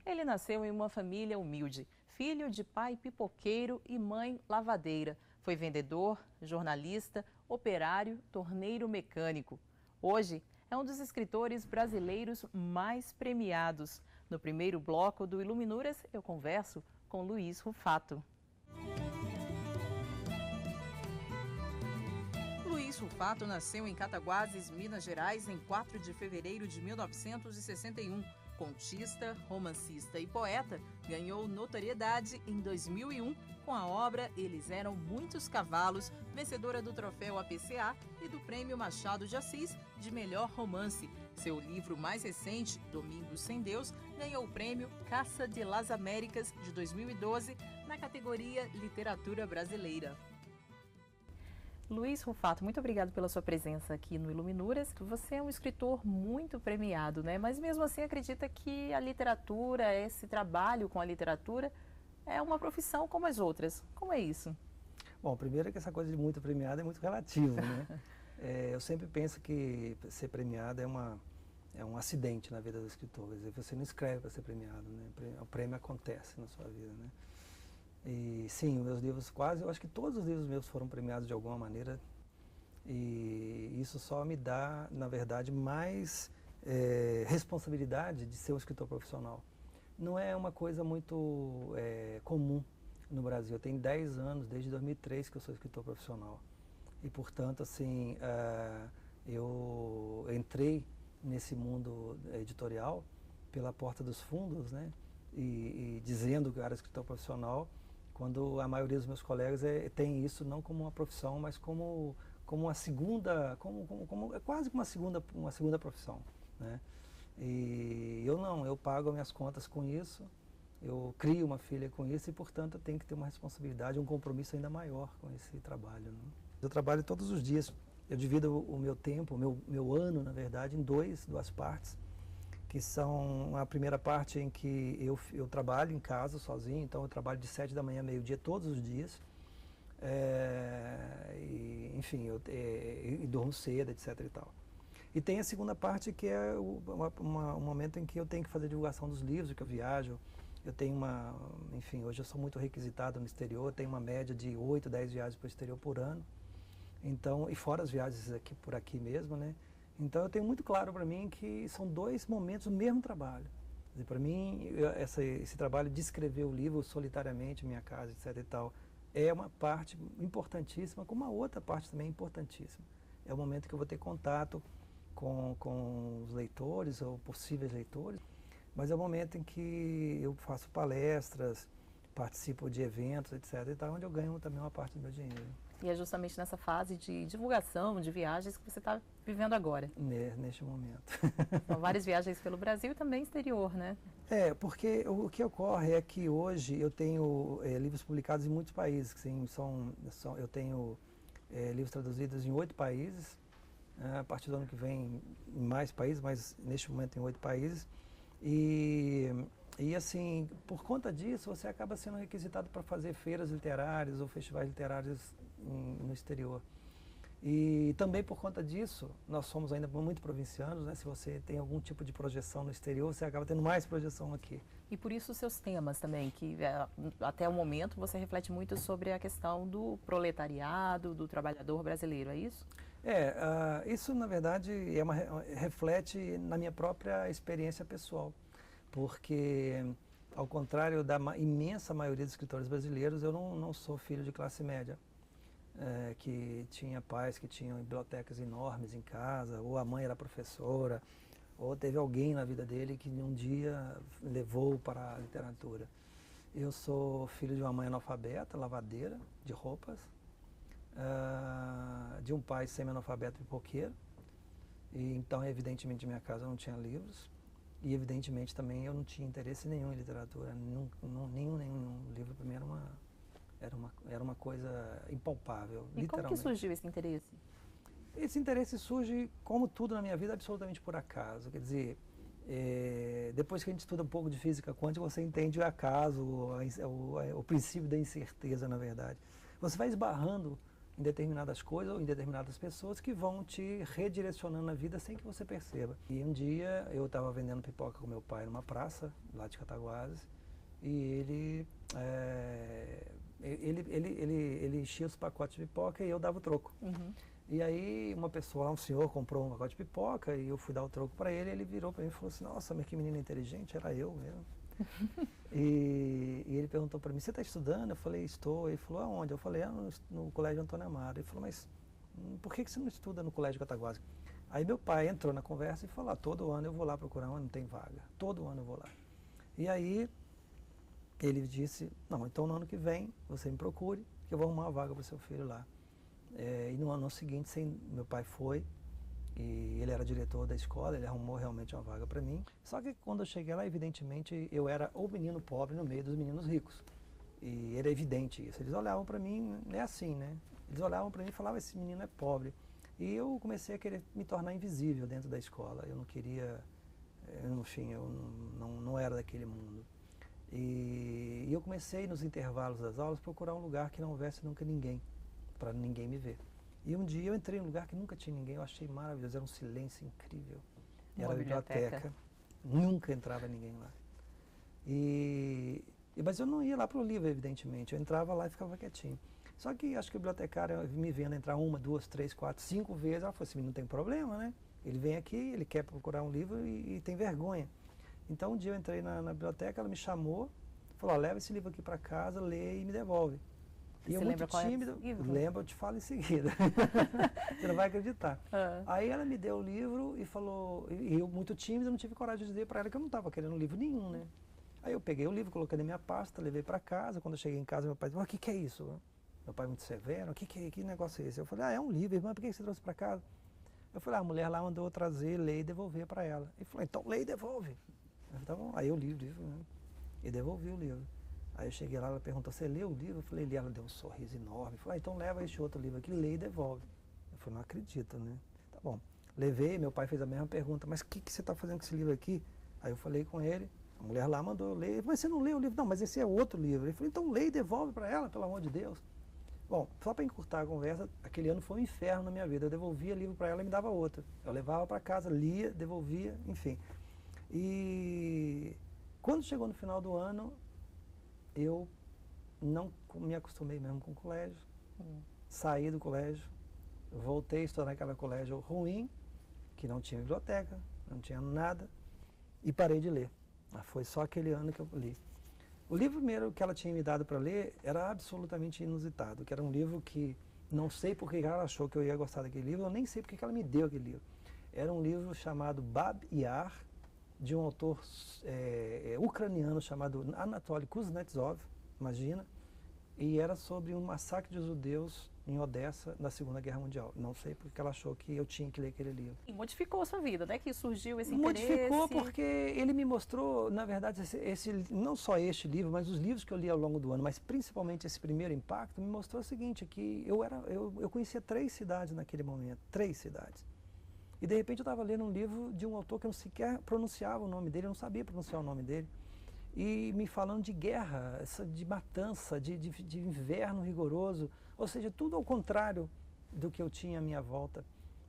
Ele nasceu em uma família humilde, filho de pai pipoqueiro e mãe lavadeira. Foi vendedor, jornalista, operário, torneiro mecânico. Hoje é um dos escritores brasileiros mais premiados. No primeiro bloco do Iluminuras, eu converso com Luiz Rufato. Luiz Rufato nasceu em Cataguases, Minas Gerais, em 4 de fevereiro de 1961. Contista, romancista e poeta, ganhou notoriedade em 2001 com a obra Eles Eram Muitos Cavalos, vencedora do troféu APCA e do Prêmio Machado de Assis de melhor romance. Seu livro mais recente, Domingos Sem Deus, ganhou o prêmio Caça de las Américas de 2012 na categoria Literatura Brasileira. Luiz Rufato, muito obrigado pela sua presença aqui no Iluminuras. Você é um escritor muito premiado, né? Mas mesmo assim acredita que a literatura, esse trabalho com a literatura, é uma profissão como as outras. Como é isso? Bom, primeiro é que essa coisa de muito premiado é muito relativo, né? Eu sempre penso que ser premiado é um acidente na vida do escritor. Quer dizer, você não escreve para ser premiado, né? O prêmio acontece na sua vida, né? E sim, meus livros eu acho que todos os livros meus foram premiados de alguma maneira, e isso só me dá, na verdade, mais responsabilidade de ser um escritor profissional. Não é uma coisa muito comum no Brasil. Eu tenho 10 anos, desde 2003 que eu sou escritor profissional, e portanto, assim, eu entrei nesse mundo editorial pela porta dos fundos, né? E dizendo que eu era escritor profissional, quando a maioria dos meus colegas tem isso não como uma profissão, mas como uma segunda, quase como uma segunda profissão, né? E eu não, eu pago minhas contas com isso, eu crio uma filha com isso e, portanto, eu tenho que ter uma responsabilidade, um compromisso ainda maior com esse trabalho, né? Eu trabalho todos os dias, eu divido o meu tempo, o meu ano, na verdade, em duas partes, que são a primeira parte em que eu trabalho em casa sozinho, então eu trabalho de 7 da manhã a meio-dia todos os dias, enfim, eu durmo cedo, etc. e tal. E tem a segunda parte, que é um momento em que eu tenho que fazer divulgação dos livros, que eu viajo. Eu tenho enfim, hoje eu sou muito requisitado no exterior, tenho uma média de 8, 10 viagens para o exterior por ano, então, e fora as viagens por aqui mesmo, né? Então eu tenho muito claro para mim que são dois momentos do mesmo trabalho. Para mim, esse trabalho de escrever o livro solitariamente, minha casa, etc. e tal, é uma parte importantíssima, como a outra parte também é importantíssima. É o momento que eu vou ter contato com os leitores ou possíveis leitores, mas é o momento em que eu faço palestras, participo de eventos, etc. e tal, onde eu ganho também uma parte do meu dinheiro. E é justamente nessa fase de divulgação, de viagens, que você está vivendo agora. Neste momento. São várias viagens pelo Brasil e também exterior, né? Porque o que ocorre é que hoje eu tenho livros publicados em muitos países. Sim, eu tenho livros traduzidos em 8 países, a partir do ano que vem em mais países, mas neste momento em 8 países. E assim, por conta disso, você acaba sendo requisitado para fazer feiras literárias ou festivais literários no exterior. E também por conta disso, nós somos ainda muito provincianos, né? Se você tem algum tipo de projeção no exterior, você acaba tendo mais projeção aqui. E por isso os seus temas também, que até o momento você reflete muito sobre a questão do proletariado, do trabalhador brasileiro, é isso? Isso na verdade reflete na minha própria experiência pessoal. Porque, ao contrário da imensa maioria dos escritores brasileiros, eu não sou filho de classe média, que tinha pais que tinham bibliotecas enormes em casa, ou a mãe era professora, ou teve alguém na vida dele que um dia levou para a literatura. Eu sou filho de uma mãe analfabeta, lavadeira de roupas, de um pai semi-analfabeto pipoqueiro, e então, evidentemente, em minha casa não tinha livros. E, evidentemente, também eu não tinha interesse nenhum em literatura, nenhum. O livro, para mim, era uma coisa impalpável, literalmente. E como que surgiu esse interesse? Esse interesse surge, como tudo na minha vida, absolutamente por acaso. Quer dizer, depois que a gente estuda um pouco de física quântica, você entende o acaso, o princípio da incerteza, na verdade. Você vai esbarrando em determinadas coisas ou em determinadas pessoas que vão te redirecionando na vida sem que você perceba. E um dia eu estava vendendo pipoca com meu pai numa praça, lá de Cataguases, e ele enchia os pacotes de pipoca e eu dava o troco. Uhum. E aí uma pessoa, um senhor, comprou um pacote de pipoca e eu fui dar o troco para ele, ele virou para mim e falou assim, nossa, mas que menino inteligente, era eu mesmo. E ele perguntou para mim, você está estudando? Eu falei, estou. Ele falou, aonde? Eu falei, no Colégio Antônio Amaro. Ele falou, mas por que você não estuda no Colégio Cataguases? Aí meu pai entrou na conversa e falou, todo ano eu vou lá procurar onde não tem vaga. Todo ano eu vou lá. E aí ele disse, não, então no ano que vem você me procure, que eu vou arrumar uma vaga para o seu filho lá. E no ano seguinte, meu pai foi, e ele era diretor da escola, ele arrumou realmente uma vaga para mim. Só que quando eu cheguei lá, evidentemente, eu era o menino pobre no meio dos meninos ricos. E era evidente isso. Eles olhavam para mim, é assim, né? Eles olhavam para mim e falavam, esse menino é pobre. E eu comecei a querer me tornar invisível dentro da escola. Eu não queria, enfim, eu não era daquele mundo. E eu comecei, nos intervalos das aulas, procurar um lugar que não houvesse nunca ninguém, para ninguém me ver. E um dia eu entrei num lugar que nunca tinha ninguém, eu achei maravilhoso, era um silêncio incrível. Era a biblioteca, nunca entrava ninguém lá. Mas eu não ia lá para o livro, evidentemente, eu entrava lá e ficava quietinho. Só que acho que o bibliotecário me vendo entrar 1, 2, 3, 4, 5 vezes, ela falou assim, não tem problema, né? Ele vem aqui, ele quer procurar um livro e tem vergonha. Então um dia eu entrei na biblioteca, ela me chamou, falou, leva esse livro aqui para casa, lê e me devolve. E eu muito tímido, lembro, eu te falo em seguida. Você não vai acreditar. Aí ela me deu o livro e falou, e eu muito tímido, não tive coragem de dizer para ela que eu não estava querendo livro nenhum, né? Aí eu peguei o livro, coloquei na minha pasta, levei para casa. Quando eu cheguei em casa, meu pai disse, o que é isso? Meu pai muito severo, que negócio é esse? Eu falei, é um livro, irmã, por que você trouxe para casa? Eu falei, a mulher lá mandou eu trazer, ler e devolver para ela. Ele falou, então lê e devolve. Então, aí eu li o livro, né? E devolvi o livro. Aí eu cheguei lá, ela perguntou, você leu o livro? Eu falei, li. Ela deu um sorriso enorme. Falei, então leva este outro livro aqui, lê e devolve. Eu falei, não acredito, né? Tá bom. Levei, meu pai fez a mesma pergunta, mas o que você está fazendo com esse livro aqui? Aí eu falei com ele, a mulher lá mandou eu ler. Mas você não leu o livro? Não, mas esse é outro livro. Ele falou, então lê e devolve para ela, pelo amor de Deus. Bom, só para encurtar a conversa, aquele ano foi um inferno na minha vida. Eu devolvia livro para ela e me dava outro. Eu levava para casa, lia, devolvia, enfim. E quando chegou no final do ano, eu não me acostumei mesmo com o colégio, saí do colégio, voltei a estudar naquele colégio ruim, que não tinha biblioteca, não tinha nada, e parei de ler. Foi só aquele ano que eu li. O livro primeiro que ela tinha me dado para ler era absolutamente inusitado, que era um livro que não sei por que ela achou que eu ia gostar daquele livro, eu nem sei por que ela me deu aquele livro. Era um livro chamado Bab Yar, de um autor ucraniano chamado Anatoly Kuznetsov, imagina, e era sobre um massacre de judeus em Odessa na Segunda Guerra Mundial. Não sei porque ela achou que eu tinha que ler aquele livro. E modificou a sua vida, né? Que surgiu esse interesse. Modificou porque ele me mostrou, na verdade, não só este livro, mas os livros que eu li ao longo do ano, mas principalmente esse primeiro impacto, me mostrou o seguinte, que eu conhecia 3 cidades naquele momento, 3 cidades. E de repente eu estava lendo um livro de um autor que eu não sequer pronunciava o nome dele, eu não sabia pronunciar o nome dele. E me falando de guerra, de matança, de inverno rigoroso, ou seja, tudo ao contrário do que eu tinha à minha volta.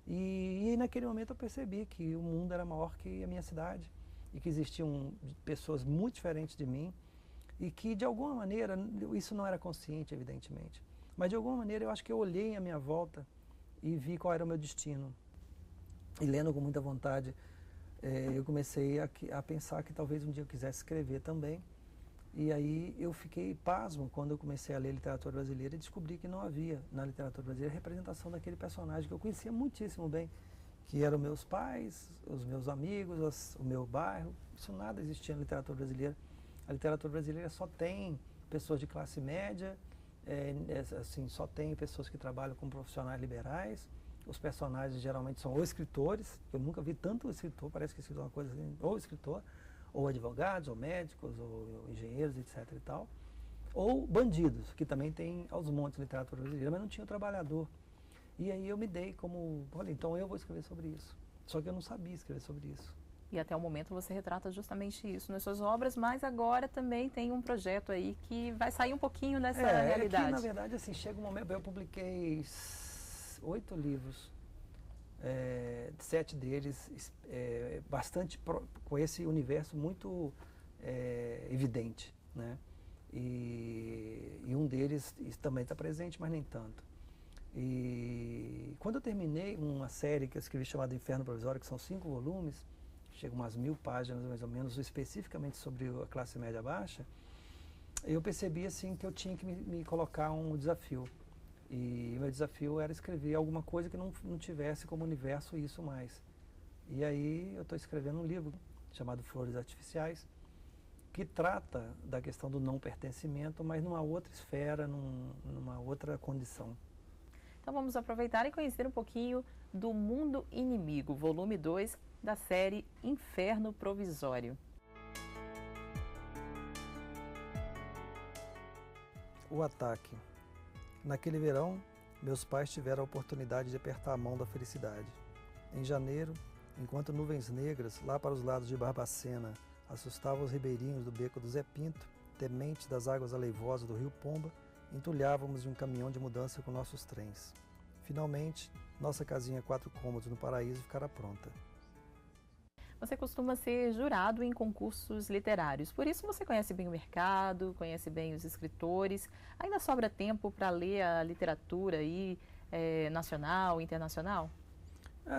E naquele momento eu percebi que o mundo era maior que a minha cidade e que existiam pessoas muito diferentes de mim e que de alguma maneira, isso não era consciente evidentemente, mas de alguma maneira eu acho que eu olhei à minha volta e vi qual era o meu destino. E lendo com muita vontade, eu comecei a pensar que talvez um dia eu quisesse escrever também. E aí eu fiquei pasmo quando eu comecei a ler literatura brasileira e descobri que não havia na literatura brasileira representação daquele personagem que eu conhecia muitíssimo bem, que eram meus pais, os meus amigos, o meu bairro. Isso nada existia na literatura brasileira. A literatura brasileira só tem pessoas de classe média, assim, só tem pessoas que trabalham como profissionais liberais. Os personagens geralmente são ou escritores, eu nunca vi tanto escritor, parece que escritor é uma coisa assim, ou escritor, ou advogados, ou médicos, ou engenheiros, etc. e tal, ou bandidos, que também tem aos montes de literatura brasileira, mas não tinha o trabalhador. E aí eu me dei como, olha, então eu vou escrever sobre isso. Só que eu não sabia escrever sobre isso. E até o momento você retrata justamente isso nas suas obras, mas agora também tem um projeto aí que vai sair um pouquinho dessa realidade. É que, na verdade, assim, chega um momento, eu publiquei 8 livros, 7 deles com esse universo muito evidente, né? E um deles também está presente, mas nem tanto. E quando eu terminei uma série que eu escrevi chamada Inferno Provisório, que são 5 volumes, chega umas 1000 páginas mais ou menos, especificamente sobre a classe média baixa, eu percebi assim que eu tinha que me colocar um desafio. E o meu desafio era escrever alguma coisa que não tivesse como universo isso mais. E aí eu estou escrevendo um livro chamado Flores Artificiais, que trata da questão do não pertencimento, mas numa outra esfera, numa outra condição. Então vamos aproveitar e conhecer um pouquinho do Mundo Inimigo, volume 2 da série Inferno Provisório. O ataque. Naquele verão, meus pais tiveram a oportunidade de apertar a mão da felicidade. Em janeiro, enquanto nuvens negras, lá para os lados de Barbacena, assustavam os ribeirinhos do beco do Zé Pinto, tementes das águas aleivosas do rio Pomba, entulhávamos de um caminhão de mudança com nossos trens. Finalmente, nossa casinha 4 cômodos no paraíso ficara pronta. Você costuma ser jurado em concursos literários, por isso você conhece bem o mercado, conhece bem os escritores. Ainda sobra tempo para ler a literatura aí, nacional, internacional?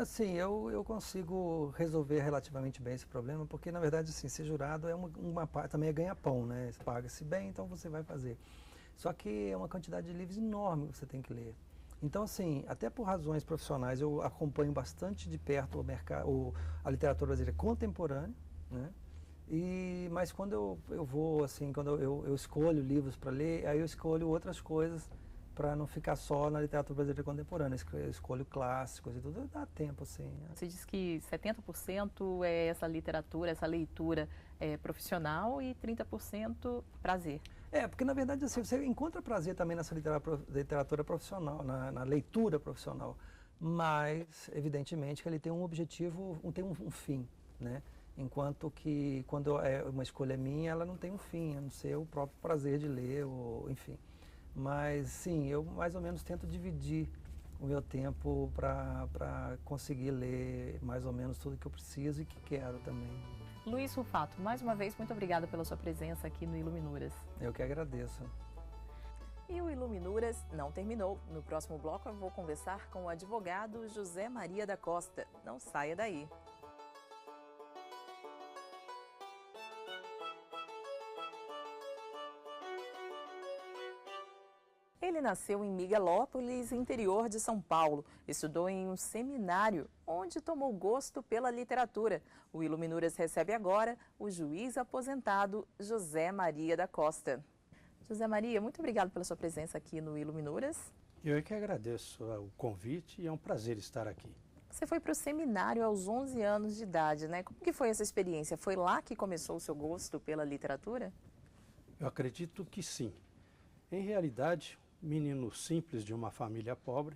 Sim, eu consigo resolver relativamente bem esse problema, porque na verdade assim, ser jurado também é ganha-pão, né? Paga-se bem, então você vai fazer. Só que é uma quantidade de livros enorme que você tem que ler. Então, assim, até por razões profissionais, eu acompanho bastante de perto a literatura brasileira contemporânea, né? Mas quando eu vou, assim, quando eu escolho livros para ler, aí eu escolho outras coisas para não ficar só na literatura brasileira contemporânea. Eu escolho clássicos e tudo, dá tempo, assim. Você diz que 70% é essa literatura, essa leitura profissional e 30% prazer. Porque na verdade assim, você encontra prazer também nessa literatura profissional, na leitura profissional, mas evidentemente que ele tem um objetivo, tem um fim, né? Enquanto que quando uma escolha minha, ela não tem um fim, a não ser o próprio prazer de ler, enfim. Mas sim, eu mais ou menos tento dividir o meu tempo para conseguir ler mais ou menos tudo que eu preciso e que quero também. Luiz Rufato, mais uma vez, muito obrigada pela sua presença aqui no Iluminuras. Eu que agradeço. E o Iluminuras não terminou. No próximo bloco eu vou conversar com o advogado José Maria da Costa. Não saia daí. Ele nasceu em Miguelópolis, interior de São Paulo. Estudou em um seminário, onde tomou gosto pela literatura. O Iluminuras recebe agora o juiz aposentado José Maria da Costa. José Maria, muito obrigado pela sua presença aqui no Iluminuras. Eu é que agradeço o convite e é um prazer estar aqui. Você foi para o seminário aos 11 anos de idade, né? Como que foi essa experiência? Foi lá que começou o seu gosto pela literatura? Eu acredito que sim. Em realidade, menino simples de uma família pobre,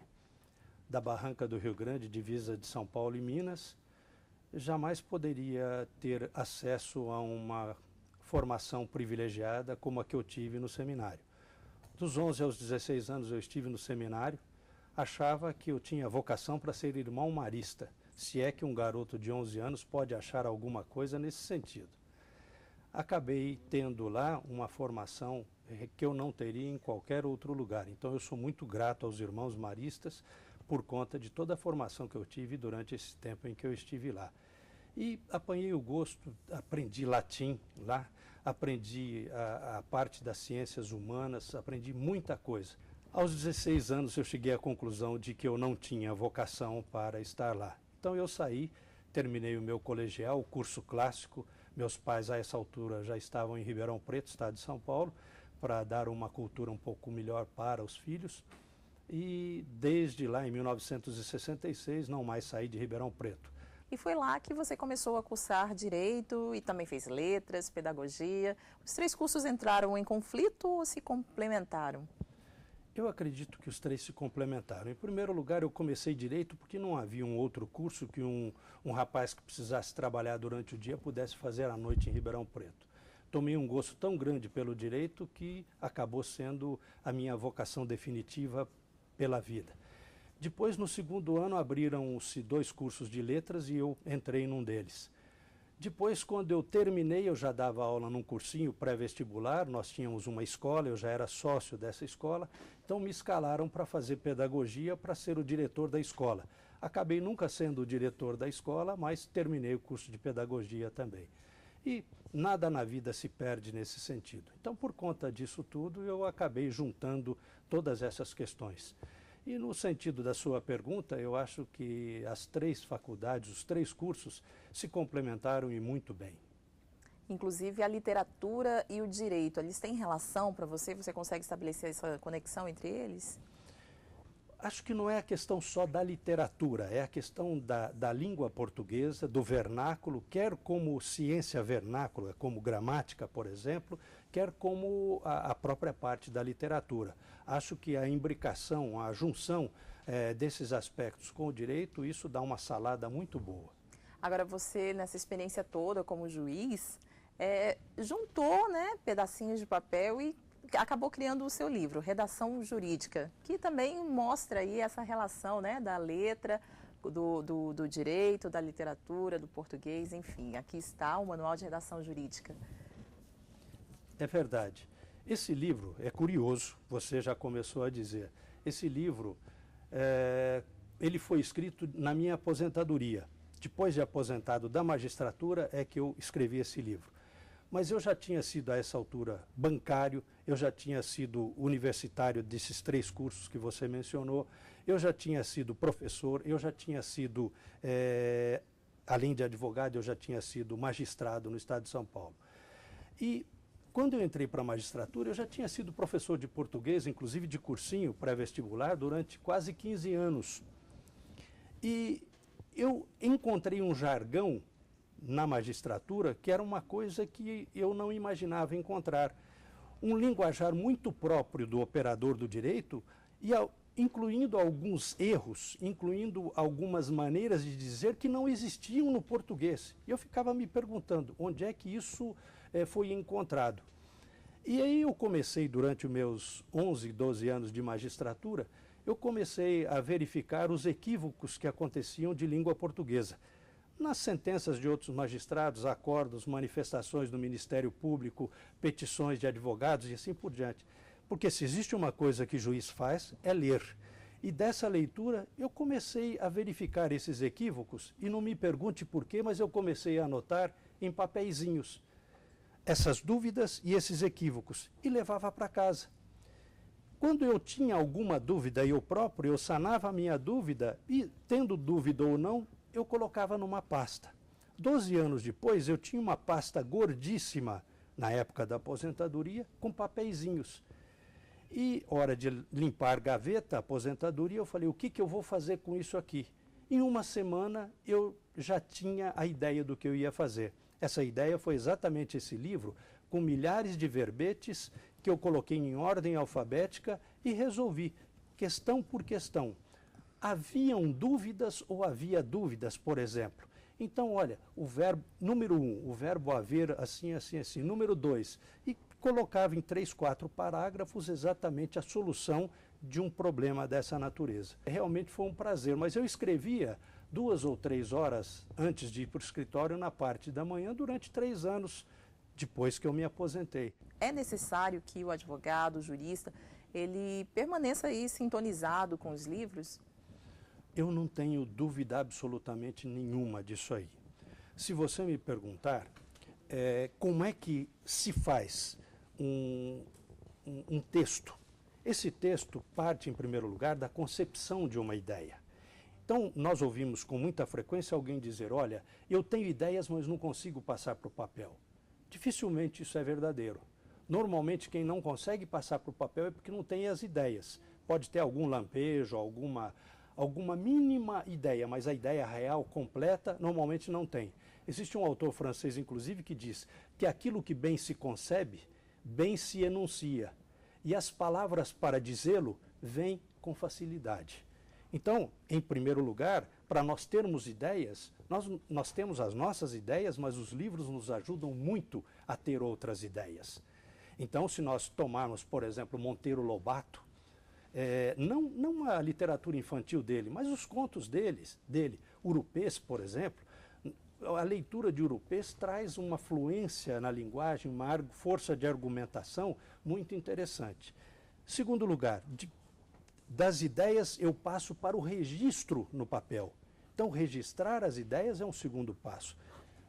da barranca do Rio Grande, divisa de São Paulo e Minas, jamais poderia ter acesso a uma formação privilegiada como a que eu tive no seminário. Dos 11 aos 16 anos eu estive no seminário, achava que eu tinha vocação para ser irmão marista, se é que um garoto de 11 anos pode achar alguma coisa nesse sentido. Acabei tendo lá uma formação que eu não teria em qualquer outro lugar. Então eu sou muito grato aos irmãos maristas por conta de toda a formação que eu tive durante esse tempo em que eu estive lá. E apanhei o gosto, aprendi latim lá, aprendi a parte das ciências humanas, aprendi muita coisa. Aos 16 anos eu cheguei à conclusão de que eu não tinha vocação para estar lá. Então eu saí, terminei o meu colegial, o curso clássico. Meus pais a essa altura já estavam em Ribeirão Preto, estado de São Paulo, para dar uma cultura um pouco melhor para os filhos. E desde lá, em 1966, não mais saí de Ribeirão Preto. E foi lá que você começou a cursar Direito e também fez Letras, Pedagogia. Os 3 cursos entraram em conflito ou se complementaram? Eu acredito que os três se complementaram. Em primeiro lugar, eu comecei direito porque não havia um outro curso que um rapaz que precisasse trabalhar durante o dia pudesse fazer à noite em Ribeirão Preto. Tomei um gosto tão grande pelo direito que acabou sendo a minha vocação definitiva pela vida. Depois, no segundo ano, abriram-se 2 cursos de letras e eu entrei num deles. Depois, quando eu terminei, eu já dava aula num cursinho pré-vestibular, nós tínhamos uma escola, eu já era sócio dessa escola, então me escalaram para fazer pedagogia, para ser o diretor da escola. Acabei nunca sendo o diretor da escola, mas terminei o curso de pedagogia também. E nada na vida se perde nesse sentido. Então, por conta disso tudo, eu acabei juntando todas essas questões. E no sentido da sua pergunta, eu acho que as 3 faculdades, os 3 cursos, se complementaram e muito bem. Inclusive a literatura e o direito, eles têm relação para você? Você consegue estabelecer essa conexão entre eles? Acho que não é a questão só da literatura, é a questão da língua portuguesa, do vernáculo, quer como ciência vernácula, como gramática, por exemplo, quer como a própria parte da literatura. Acho que a imbricação, a junção desses aspectos com o direito, isso dá uma salada muito boa. Agora, você, nessa experiência toda como juiz, juntou, né, pedacinhos de papel e acabou criando o seu livro, Redação Jurídica, que também mostra aí essa relação, né, da letra, do direito, da literatura, do português, enfim. Aqui está o Manual de Redação Jurídica. É verdade. Esse livro é curioso, você já começou a dizer. Esse livro, ele foi escrito na minha aposentadoria. Depois de aposentado da magistratura é que eu escrevi esse livro. Mas eu já tinha sido, a essa altura, bancário, eu já tinha sido universitário desses 3 cursos que você mencionou, eu já tinha sido professor, eu já tinha sido, além de advogado, eu já tinha sido magistrado no estado de São Paulo. E quando eu entrei para a magistratura, eu já tinha sido professor de português, inclusive de cursinho pré-vestibular, durante quase 15 anos. E eu encontrei um jargão na magistratura, que era uma coisa que eu não imaginava encontrar. Um linguajar muito próprio do operador do direito, incluindo alguns erros, incluindo algumas maneiras de dizer que não existiam no português. E eu ficava me perguntando onde é que isso foi encontrado. E aí eu comecei, durante os meus 11, 12 anos de magistratura, eu comecei a verificar os equívocos que aconteciam de língua portuguesa. Nas sentenças de outros magistrados, acordos, manifestações do Ministério Público, petições de advogados e assim por diante. Porque se existe uma coisa que juiz faz, é ler. E dessa leitura eu comecei a verificar esses equívocos, e não me pergunte por quê, mas eu comecei a anotar em papeizinhos essas dúvidas e esses equívocos, e levava para casa. Quando eu tinha alguma dúvida, eu sanava a minha dúvida, e tendo dúvida ou não, eu colocava numa pasta. 12 anos depois, eu tinha uma pasta gordíssima, na época da aposentadoria, com papeizinhos. E, hora de limpar gaveta, aposentadoria, eu falei, o que eu vou fazer com isso aqui? Em uma semana, eu já tinha a ideia do que eu ia fazer. Essa ideia foi exatamente esse livro, com milhares de verbetes, que eu coloquei em ordem alfabética e resolvi, questão por questão. Haviam dúvidas ou havia dúvidas, por exemplo? Então, olha, o verbo, número 1, o verbo haver, assim, assim, assim. Número 2, e colocava em 3, 4 parágrafos exatamente a solução de um problema dessa natureza. Realmente foi um prazer, mas eu escrevia 2 ou 3 horas antes de ir para o escritório na parte da manhã durante 3 anos depois que eu me aposentei. É necessário que o advogado, o jurista, ele permaneça aí sintonizado com os livros? Eu não tenho dúvida absolutamente nenhuma disso aí. Se você me perguntar como é que se faz um texto, esse texto parte, em primeiro lugar, da concepção de uma ideia. Então, nós ouvimos com muita frequência alguém dizer, olha, eu tenho ideias, mas não consigo passar para o papel. Dificilmente isso é verdadeiro. Normalmente, quem não consegue passar para o papel é porque não tem as ideias. Pode ter algum lampejo, alguma mínima ideia, mas a ideia real, completa, normalmente não tem. Existe um autor francês, inclusive, que diz que aquilo que bem se concebe, bem se enuncia. e as palavras para dizê-lo vêm com facilidade. Então, em primeiro lugar, para nós termos ideias, nós temos as nossas ideias, mas os livros nos ajudam muito a ter outras ideias. Então, se nós tomarmos, por exemplo, Monteiro Lobato, não a literatura infantil dele, mas os contos dele, Urupês, por exemplo, a leitura de Urupês traz uma fluência na linguagem, uma força de argumentação muito interessante. Segundo lugar, das ideias eu passo para o registro no papel. Então, registrar as ideias é um segundo passo.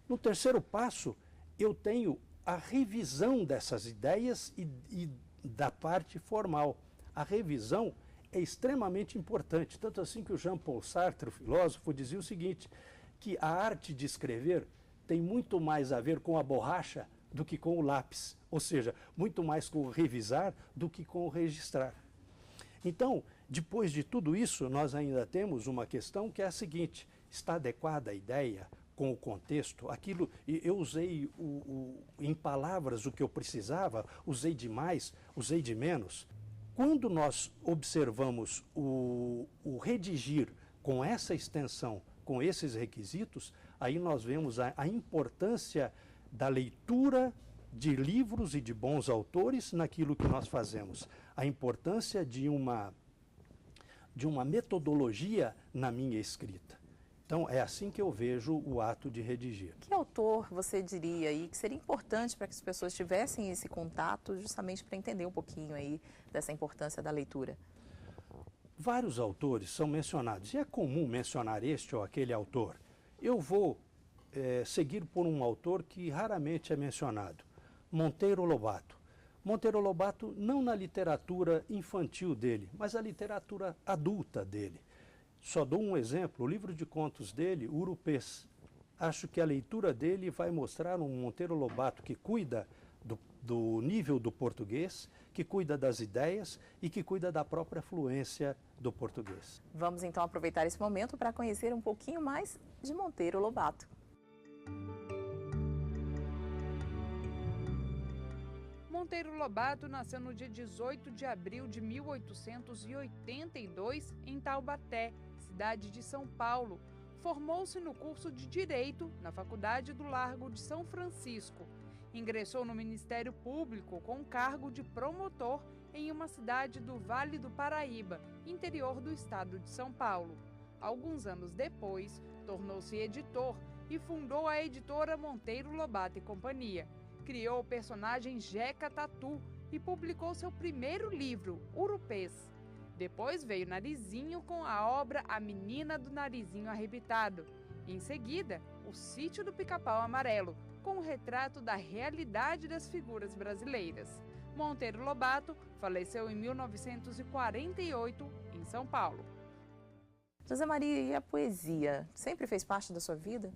No terceiro passo, eu tenho a revisão dessas ideias e da parte formal. A revisão é extremamente importante, tanto assim que o Jean-Paul Sartre, o filósofo, dizia o seguinte, que a arte de escrever tem muito mais a ver com a borracha do que com o lápis, ou seja, muito mais com o revisar do que com o registrar. Então, depois de tudo isso, nós ainda temos uma questão que é a seguinte, está adequada a ideia com o contexto? Aquilo, eu usei em palavras o que eu precisava, usei de mais, usei de menos. Quando nós observamos o redigir com essa extensão, com esses requisitos, aí nós vemos a importância da leitura de livros e de bons autores naquilo que nós fazemos. A importância de uma metodologia na minha escrita. Então, é assim que eu vejo o ato de redigir. Que autor você diria aí que seria importante para que as pessoas tivessem esse contato, justamente para entender um pouquinho aí dessa importância da leitura? Vários autores são mencionados, e é comum mencionar este ou aquele autor. Eu vou seguir por um autor que raramente é mencionado, Monteiro Lobato. Monteiro Lobato, não na literatura infantil dele, mas a literatura adulta dele. Só dou um exemplo, o livro de contos dele, Urupês. Acho que a leitura dele vai mostrar um Monteiro Lobato que cuida do nível do português, que cuida das ideias e que cuida da própria fluência do português. Vamos então aproveitar esse momento para conhecer um pouquinho mais de Monteiro Lobato. Monteiro Lobato nasceu no dia 18 de abril de 1882 em Taubaté, cidade de São Paulo. Formou-se no curso de Direito na Faculdade do Largo de São Francisco. Ingressou no Ministério Público com o cargo de promotor em uma cidade do Vale do Paraíba, interior do estado de São Paulo. Alguns anos depois, tornou-se editor e fundou a editora Monteiro Lobato e Companhia. Criou o personagem Jeca Tatu e publicou seu primeiro livro, Urupês. Depois veio Narizinho com a obra A Menina do Narizinho Arrebitado. Em seguida, O Sítio do Pica-Pau Amarelo, com o retrato da realidade das figuras brasileiras. Monteiro Lobato faleceu em 1948, em São Paulo. José Maria, e a poesia sempre fez parte da sua vida?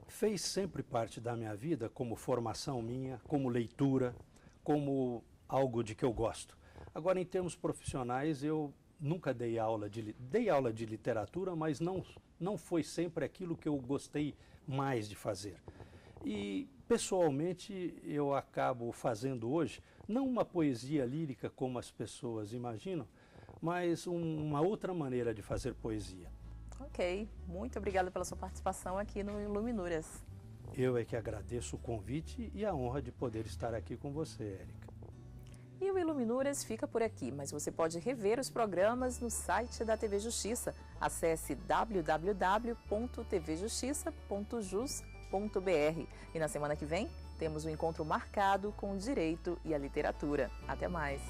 Fez sempre parte da minha vida como formação minha, como leitura, como algo de que eu gosto. Agora, em termos profissionais, eu nunca dei aula de literatura, mas não foi sempre aquilo que eu gostei mais de fazer. E, pessoalmente, eu acabo fazendo hoje, não uma poesia lírica como as pessoas imaginam, mas uma outra maneira de fazer poesia. Ok, muito obrigada pela sua participação aqui no Iluminuras. Eu é que agradeço o convite e a honra de poder estar aqui com você, Érica. E o Iluminuras fica por aqui, mas você pode rever os programas no site da TV Justiça. Acesse www.tvjustiça.jus.br. E na semana que vem, temos um encontro marcado com o direito e a literatura. Até mais!